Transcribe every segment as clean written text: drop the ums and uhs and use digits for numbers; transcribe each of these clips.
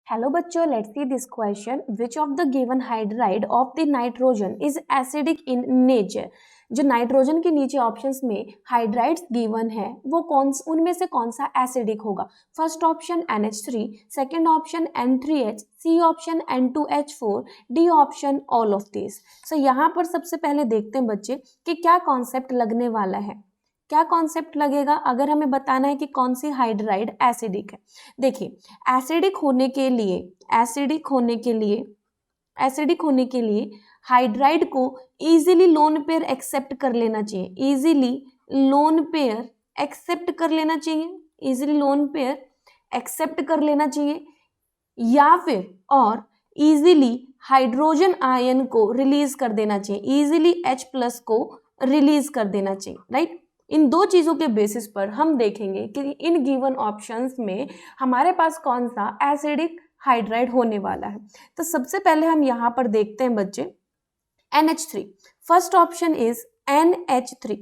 Hello बच्चों, let's see this question. Which of the given hydride of the nitrogen is acidic in nature. जो nitrogen के नीचे options में hydrides given है वो उनमें से कौन सा एसिडिक होगा। First option NH3, second option N3H, C option N2H4, D option all of this. So यहाँ पर सबसे पहले देखते हैं बच्चे कि क्या कॉन्सेप्ट लगने वाला है। क्या कॉन्सेप्ट लगेगा अगर हमें बताना है कि कौन सी हाइड्राइड एसिडिक है। देखिए, एसिडिक होने के लिए हाइड्राइड को इजीली लोन पेयर एक्सेप्ट कर लेना चाहिए। इजीली लोन पेयर एक्सेप्ट कर लेना चाहिए या फिर और इजीली हाइड्रोजन आयन को रिलीज कर देना चाहिए। इजीली H+ को रिलीज कर देना चाहिए, राइट। इन दो चीज़ों के बेसिस पर हम देखेंगे कि इन गिवन ऑप्शंस में हमारे पास कौन सा एसिडिक हाइड्राइड होने वाला है। तो सबसे पहले हम यहाँ पर देखते हैं बच्चे NH3। First option is NH3।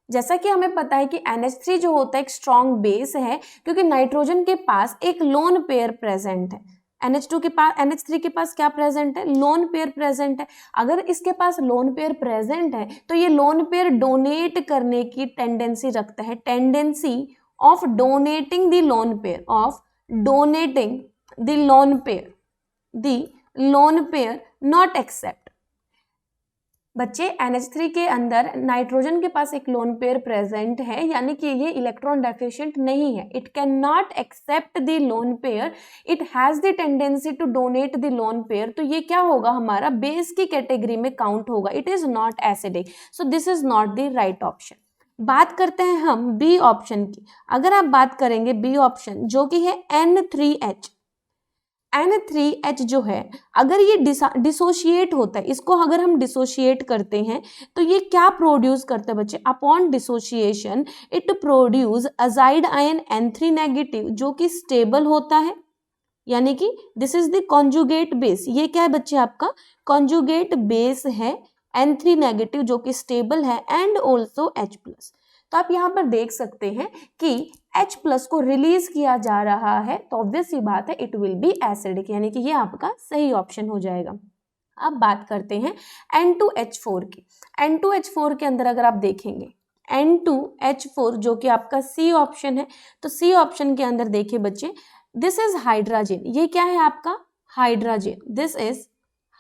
जैसा कि हमें पता है कि NH3 जो होता है एक स्ट्रॉन्ग बेस है, क्योंकि नाइट्रोजन के पास एक लोन पेयर प्रेजेंट है। NH3 के पास क्या प्रेजेंट है? लोन पेयर प्रेजेंट है। अगर इसके पास लोन पेयर प्रेजेंट है तो ये लोन पेयर डोनेट करने की टेंडेंसी रखता है। Tendency of donating the lone pair not accept. बच्चे, NH3 के अंदर नाइट्रोजन के पास एक लोन पेयर प्रेजेंट है, यानी कि ये इलेक्ट्रॉन डेफिशिएंट नहीं है। It can not accept the lone pair, it has the tendency to donate the lone pair. तो ये क्या होगा? हमारा बेस की कैटेगरी में काउंट होगा। It is not acidic, so this is not the right option. बात करते हैं हम बी ऑप्शन की। अगर आप बात करेंगे बी ऑप्शन जो कि है N3H जो है, अगर ये डिसोशिएट होता है, इसको अगर हम डिसोशिएट करते हैं तो ये क्या प्रोड्यूस करता है बच्चे? Upon dissociation it produce azide ion N3- जो कि स्टेबल होता है, यानी कि this is the conjugate base. ये क्या है बच्चे? आपका कॉन्जुगेट बेस है N3- जो कि स्टेबल है, एंड ऑल्सो H+। तो आप यहाँ पर देख सकते हैं कि H+ को रिलीज किया जा रहा है, तो ऑब्वियस सी बात है इट विल बी एसिडिक, यानी कि ये आपका सही ऑप्शन हो जाएगा। अब बात करते हैं N2H4 की। N2H4 के अंदर अगर आप देखेंगे N2H4 जो कि आपका सी ऑप्शन है, तो सी ऑप्शन के अंदर देखिए बच्चे, दिस इज हाइड्रोजन। ये क्या है आपका? हाइड्रोजन। This is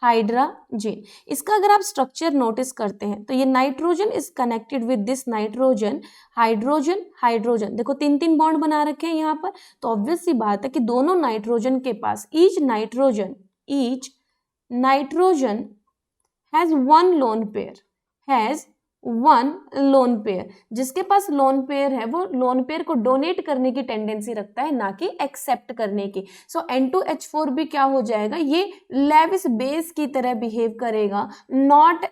hydrogen. इसका अगर आप स्ट्रक्चर नोटिस करते हैं तो ये nitrogen is connected with this nitrogen, hydrogen. देखो 3 बॉन्ड बना रखे हैं यहाँ पर, तो ऑब्वियस सी बात है कि दोनों नाइट्रोजन के पास each nitrogen has one lone pair. जिसके पास लोन पेयर है वो लोन पेयर को डोनेट करने की टेंडेंसी रखता है, ना कि एक्सेप्ट करने की। सो N2H4 भी क्या हो जाएगा? ये लेविस बेस की तरह बिहेव करेगा, नॉट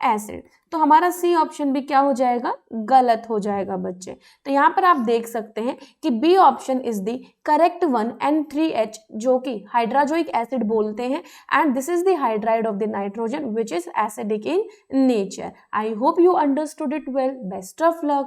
एसिड। तो हमारा सी ऑप्शन भी क्या हो जाएगा? गलत हो जाएगा बच्चे। तो यहाँ पर आप देख सकते हैं कि B option is the correct one, N3H जो कि हाइड्रोजोइक एसिड बोलते हैं, and this is the hydride of the nitrogen which is acidic in nature. I hope you understood it well. Best of luck.